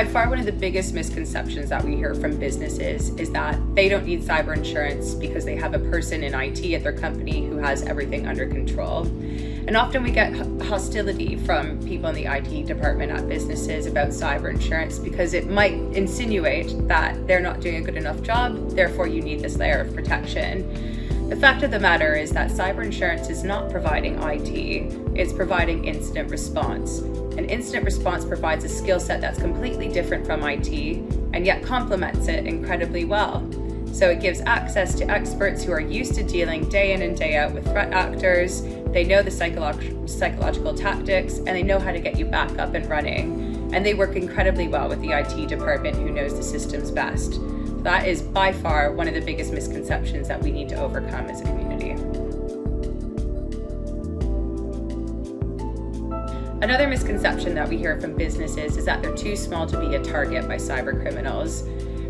By far one of the biggest misconceptions that we hear from businesses is that they don't need cyber insurance because they have a person in IT at their company who has everything under control. And often we get hostility from people in the IT department at businesses about cyber insurance because it might insinuate that they're not doing a good enough job, therefore you need this layer of protection. The fact of the matter is that cyber insurance is not providing IT, it's providing incident response. And incident response provides a skill set that's completely different from IT and yet complements it incredibly well. So it gives access to experts who are used to dealing day in and day out with threat actors. They know the psychological tactics and they know how to get you back up and running. And they work incredibly well with the IT department who knows the systems best. That is by far one of the biggest misconceptions that we need to overcome as a community. Another misconception that we hear from businesses is that they're too small to be a target by cyber criminals.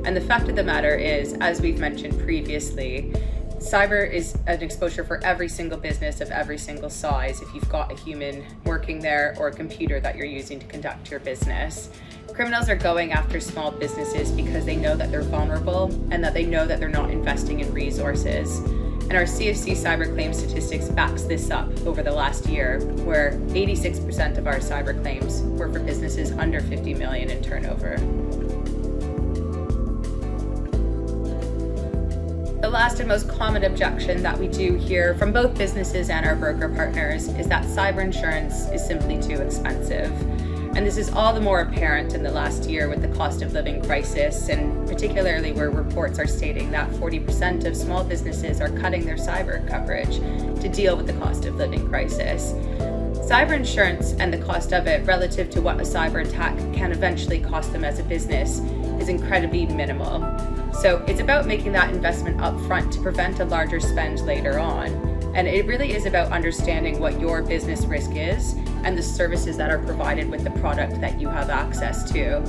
And the fact of the matter is, as we've mentioned previously, cyber is an exposure for every single business of every single size if you've got a human working there or a computer that you're using to conduct your business. Criminals are going after small businesses because they know that they're vulnerable and that they know that they're not investing in resources. And our CFC cyber claim statistics backs this up over the last year, where 86% of our cyber claims were for businesses under 50 million in turnover. The last and most common objection that we do hear from both businesses and our broker partners is that cyber insurance is simply too expensive. And this is all the more apparent in the last year with the cost of living crisis, and particularly where reports are stating that 40% of small businesses are cutting their cyber coverage to deal with the cost of living crisis. Cyber insurance and the cost of it relative to what a cyber attack can eventually cost them as a business is incredibly minimal. So it's about making that investment up front to prevent a larger spend later on. And it really is about understanding what your business risk is and the services that are provided with the product that you have access to.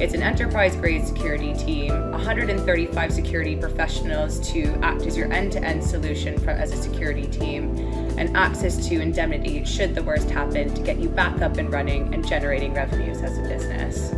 It's an enterprise-grade security team, 135 security professionals to act as your end-to-end solution as a security team, and access to indemnity should the worst happen to get you back up and running and generating revenues as a business.